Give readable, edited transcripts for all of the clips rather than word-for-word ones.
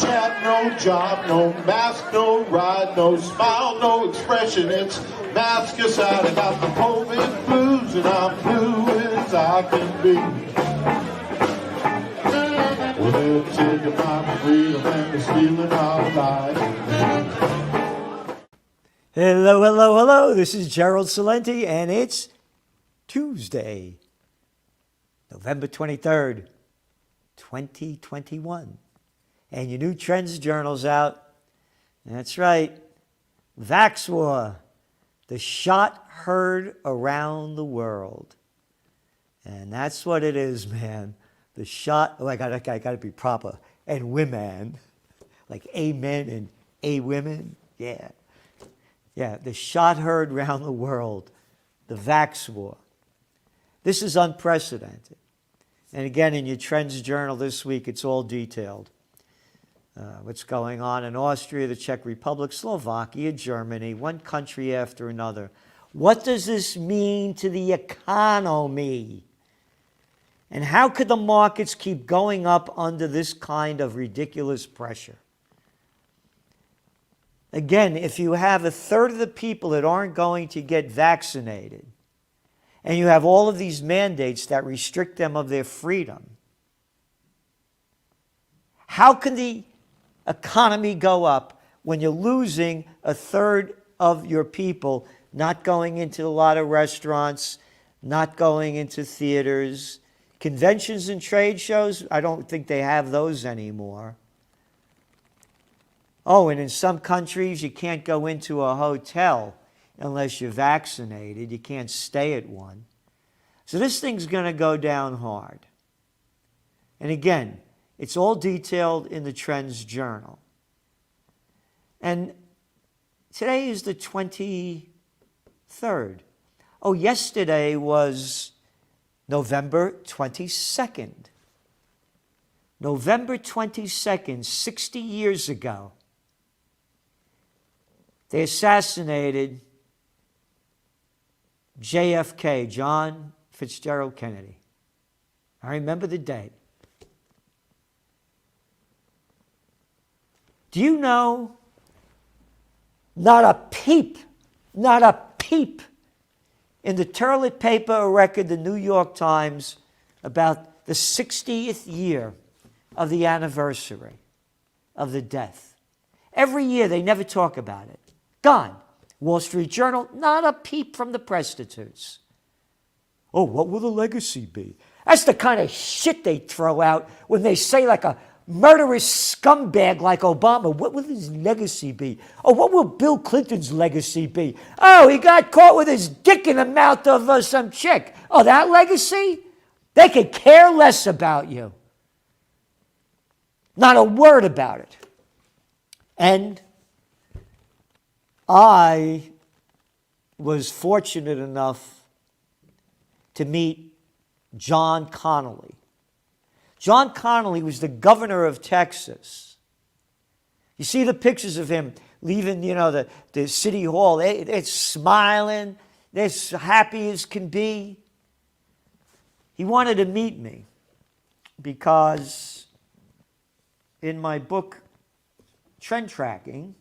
chat, no job, no mask, no ride, no smile, no expression. It's mask aside. I got the COVID blues and I'm blue as I can be. Well, they're taking my freedom and they're stealing our lives. Hello, hello, hello. This is Gerald Celente, and it's Tuesday, November 23rd, 2021. And your new Trends Journal's out. That's right. Vax War, the shot heard around the world. And that's what it is, man. The shot, I gotta be proper. And women, like amen and a women. Yeah. Yeah, the shot heard around the world. The Vax War. This is unprecedented. And again, in your Trends Journal this week, it's all detailed. What's going on in Austria, the Czech Republic, Slovakia, Germany, one country after another. What does this mean to the economy? And how could the markets keep going up under this kind of ridiculous pressure? Again, if you have a third of the people that aren't going to get vaccinated, and you have all of these mandates that restrict them of their freedom, how can the economy go up when you're losing a third of your people not going into a lot of restaurants, not going into theaters, conventions and trade shows? I don't think they have those anymore. Oh, and in some countries, you can't go into a hotel unless you're vaccinated. You can't stay at one. So this thing's going to go down hard. And again, it's all detailed in the Trends Journal. And today is the 23rd. Oh, yesterday was November 22nd. November 22nd, 60 years ago, they assassinated JFK, John Fitzgerald Kennedy. I remember the date. Do you know, not a peep in the toilet paper record, the New York Times, about the 60th year of the anniversary of the death. Every year they never talk about it. Gone. Wall Street Journal, not a peep from the prostitutes. Oh, what will the legacy be? That's the kind of shit they throw out when they say, like a murderous scumbag like Obama, what will his legacy be? Oh, what will Bill Clinton's legacy be? Oh, he got caught with his dick in the mouth of some chick. Oh, that legacy? They could care less about you. Not a word about it. And I was fortunate enough to meet John Connally. John Connally was the governor of Texas. You see the pictures of him leaving, the city hall. They're smiling. They're as happy as can be. He wanted to meet me because in my book, Trend Tracking,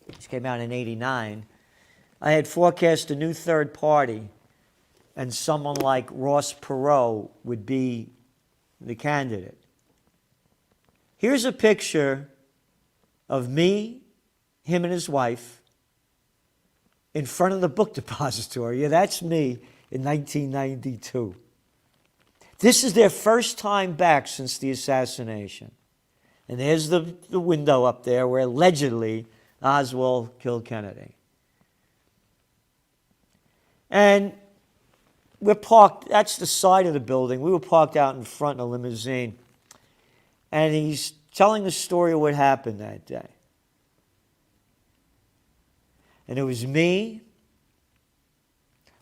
which came out in '89, I had forecast a new third party, and someone like Ross Perot would be the candidate. Here's a picture of me, him and his wife, in front of the book depository. Yeah, that's me in 1992. This is their first time back since the assassination. And there's the window up there where allegedly Oswald killed Kennedy. And we're parked, that's the side of the building. We were parked out in front in a limousine. And he's telling the story of what happened that day. And it was me,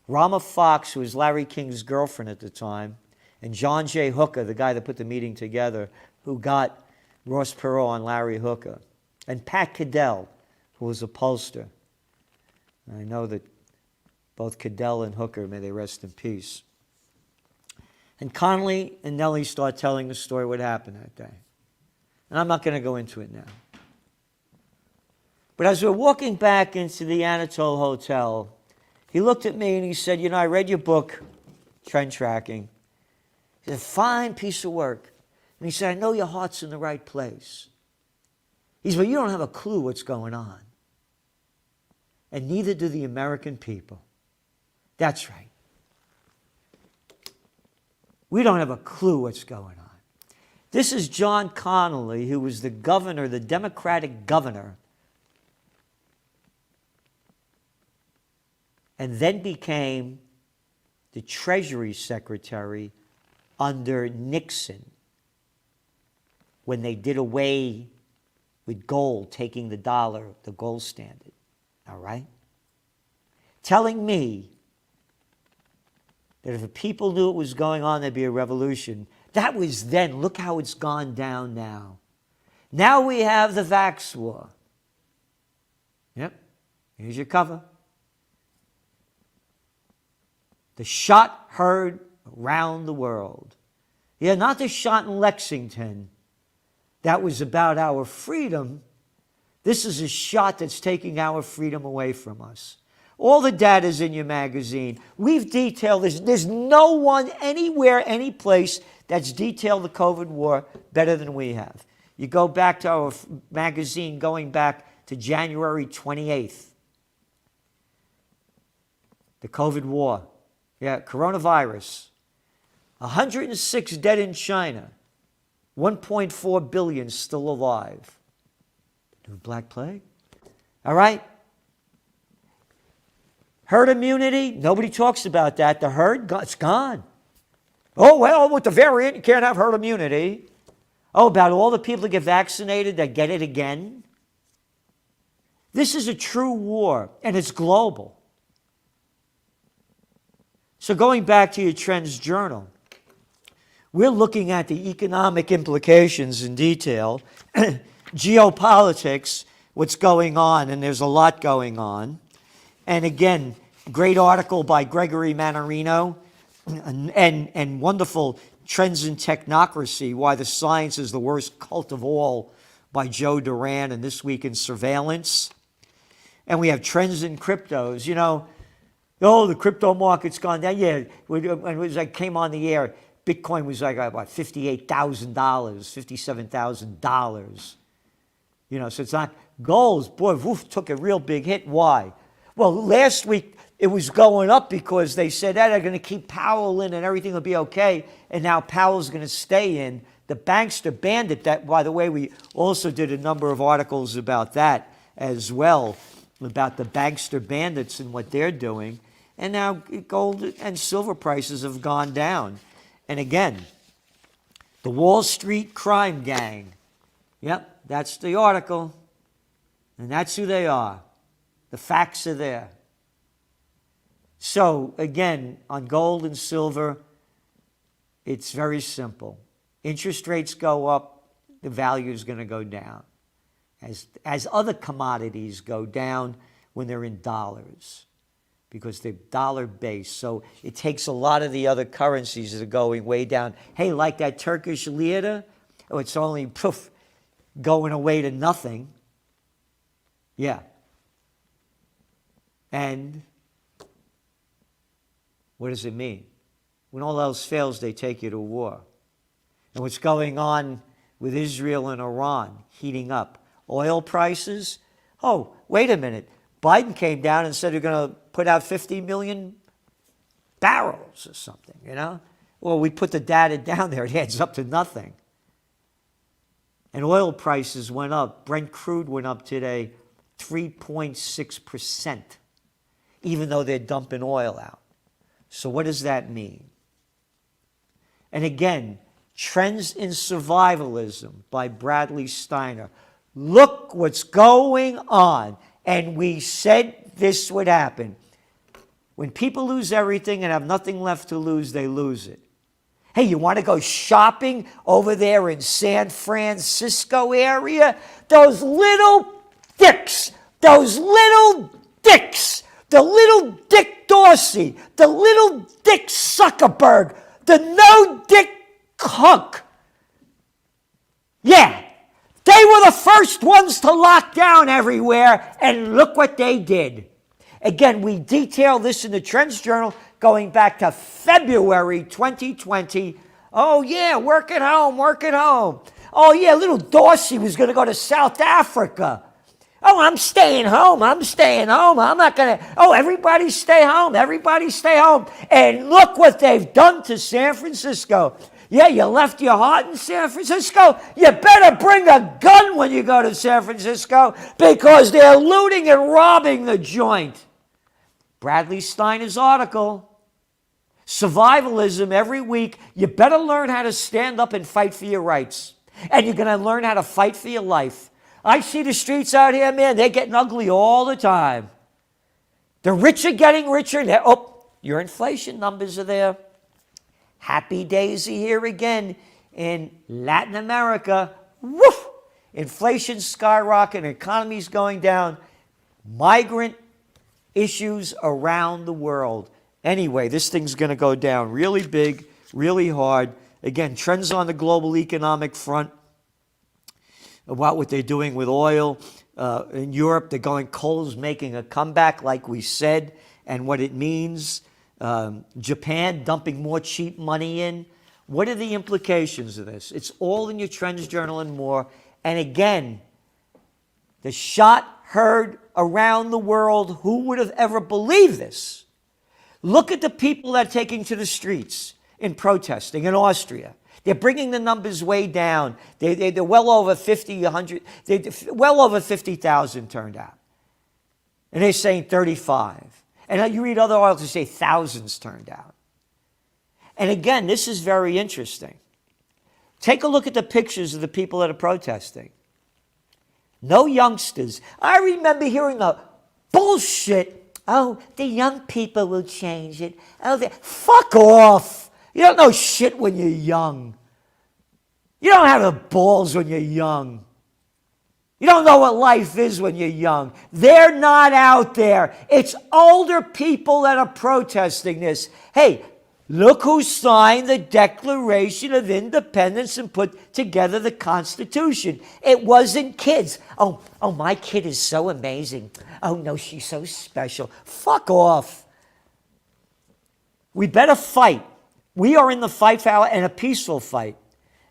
Rama Fox, who was Larry King's girlfriend at the time, and John J. Hooker, the guy that put the meeting together, who got Ross Perot on Larry Hooker, and Pat Cadell, who was a pollster. And I know that both Cadell and Hooker, may they rest in peace. And Connally and Nellie start telling the story what happened that day. And I'm not going to go into it now. But as we're walking back into the Anatole Hotel, he looked at me and he said, I read your book, Trend Tracking. It's a fine piece of work. And he said, I know your heart's in the right place. He said, but you don't have a clue what's going on. And neither do the American people. That's right. We don't have a clue what's going on. This is John Connally, who was the governor, the Democratic governor, and then became the Treasury Secretary under Nixon when they did away with gold, taking the dollar, the gold standard. All right? Telling me that if the people knew what was going on, there'd be a revolution. That was then. Look how it's gone down now. Now we have the vax war. Yep. Here's your cover. The shot heard around the world. Yeah, not the shot in Lexington. That was about our freedom. This is a shot that's taking our freedom away from us. All the data is in your magazine. We've detailed this. There's no one anywhere, any place that's detailed the COVID war better than we have. You go back to our magazine going back to January 28th. The COVID war. Yeah, coronavirus. 106 dead in China. 1.4 billion still alive. New Black Plague. All right? Herd immunity, nobody talks about that. The herd, it's gone. Oh, well, with the variant, you can't have herd immunity. Oh, about all the people that get vaccinated that get it again. This is a true war, and it's global. So going back to your Trends Journal, we're looking at the economic implications in detail, geopolitics, what's going on, and there's a lot going on. And again, great article by Gregory Mannarino and wonderful Trends in Technocracy, Why the Science is the Worst Cult of All by Joe Duran, and This Week in Surveillance. And we have Trends in Cryptos. The crypto market's gone down. Yeah, when I came on the air, Bitcoin was like about $58,000, $57,000. So it's not gold. Boy, woof, took a real big hit. Why? Well, last week it was going up because they said that they're going to keep Powell in and everything will be okay. And now Powell's going to stay in. The bankster bandit, that, by the way, we also did a number of articles about that as well, about the bankster bandits and what they're doing. And now gold and silver prices have gone down. And again, the Wall Street crime gang. Yep, that's the article. And that's who they are. The facts are there. So, again, on gold and silver, it's very simple. Interest rates go up, the value is going to go down. As other commodities go down when they're in dollars, because they're dollar-based. So it takes a lot of the other currencies that are going way down. Hey, like that Turkish lira, it's only poof, going away to nothing. Yeah. And what does it mean? When all else fails, they take you to war. And what's going on with Israel and Iran heating up? Oil prices? Oh, wait a minute. Biden came down and said they're going to put out 50 million barrels or something, Well, we put the data down there. It adds up to nothing. And oil prices went up. Brent crude went up today 3.6%. Even though they're dumping oil out. So what does that mean? And again, Trends in Survivalism by Bradley Steiner. Look what's going on. And we said this would happen. When people lose everything and have nothing left to lose, they lose it. Hey, you want to go shopping over there in San Francisco area? Those little dicks, the little Dick Dorsey, the little Dick Zuckerberg, the no-dick hunk. Yeah, the first ones to lock down everywhere, and look what they did. Again, we detail this in the Trends Journal going back to February 2020. Oh, yeah, work at home, work at home. Oh, yeah, little Dorsey was going to go to South Africa. Oh, I'm staying home. I'm staying home. I'm not going to. Oh, everybody stay home. Everybody stay home. And look what they've done to San Francisco. Yeah, you left your heart in San Francisco. You better bring a gun when you go to San Francisco because they're looting and robbing the joint. Bradley Steiner's article, Survivalism every week. You better learn how to stand up and fight for your rights. And you're going to learn how to fight for your life. I see the streets out here, man, they're getting ugly all the time. The rich are getting richer. Your inflation numbers are there. Happy Daisy here again in Latin America. Woof! Inflation skyrocketing, economy's going down. Migrant issues around the world. Anyway, this thing's going to go down really big, really hard. Again, trends on the global economic front about what they're doing with oil. In Europe, they're going, coal's making a comeback, like we said, and what it means. Japan dumping more cheap money in. What are the implications of this? It's all in your Trends Journal and more. And again, the shot heard around the world. Who would have ever believed this? Look at the people that are taking to the streets in protesting in Austria. They're bringing the numbers way down. They're well over 50, 100, well over 50,000 turned out. And they're saying 35. And you read other articles that say thousands turned out. And again, this is very interesting. Take a look at the pictures of the people that are protesting. No youngsters. I remember hearing the bullshit. Oh, the young people will change it. Oh, fuck off. You don't know shit when you're young. You don't have the balls when you're young. You don't know what life is when you're young. They're not out there. It's older people that are protesting this. Hey, look who signed the Declaration of Independence and put together the Constitution. It wasn't kids. Oh, my kid is so amazing. Oh, no, she's so special. Fuck off. We better fight. We are in the fight for and a peaceful fight.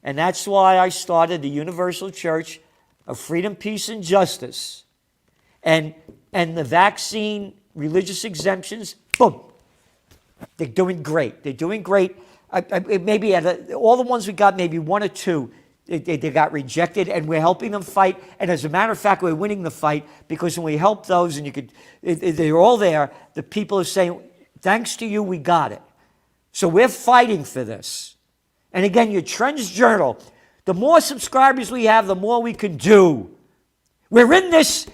And that's why I started the Universal Church of Freedom, Peace, and Justice. And the vaccine religious exemptions, boom. They're doing great. They're doing great. Maybe all the ones we got, maybe one or two, they got rejected, and we're helping them fight. And as a matter of fact, we're winning the fight because when we help those, and they're all there, the people are saying, thanks to you, we got it. So we're fighting for this. And again, your Trends Journal, the more subscribers we have, the more we can do. We're in this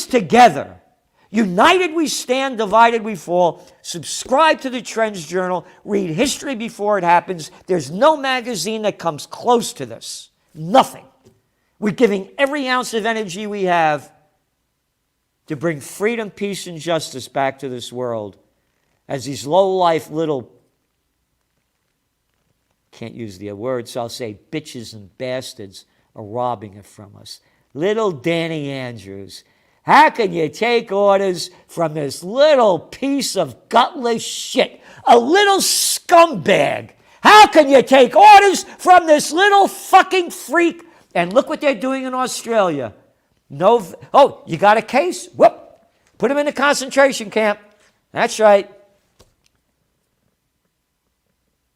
together. United we stand, divided we fall. Subscribe to the Trends Journal. Read history before it happens. There's no magazine that comes close to this. Nothing. We're giving every ounce of energy we have to bring freedom, peace, and justice back to this world as these low-life little, can't use the word, so I'll say bitches and bastards are robbing it from us. Little Danny Andrews. How can you take orders from this little piece of gutless shit? A little scumbag. How can you take orders from this little fucking freak? And look what they're doing in Australia. You got a case? Whoop. Put him in a concentration camp. That's right.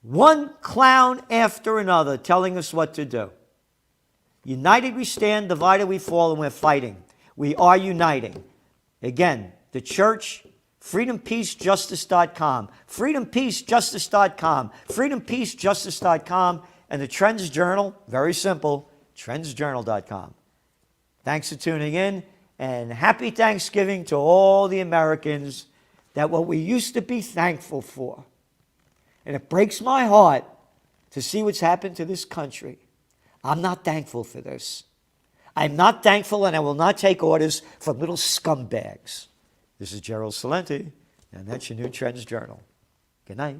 One clown after another telling us what to do. United we stand, divided we fall, and we're fighting. We are uniting. Again, the church, freedompeacejustice.com, freedompeacejustice.com, freedompeacejustice.com, and the Trends Journal, very simple, trendsjournal.com. Thanks for tuning in, and happy Thanksgiving to all the Americans that what we used to be thankful for. And it breaks my heart to see what's happened to this country. I'm not thankful for this. I'm not thankful, and I will not take orders from little scumbags. This is Gerald Celente, and that's your new Trends Journal. Good night.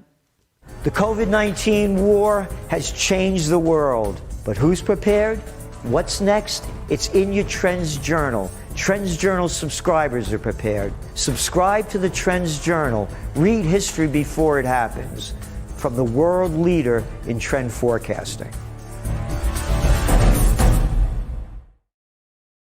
The COVID-19 war has changed the world, but who's prepared? What's next? It's in your Trends Journal. Trends Journal subscribers are prepared. Subscribe to the Trends Journal. Read history before it happens. From the world leader in trend forecasting.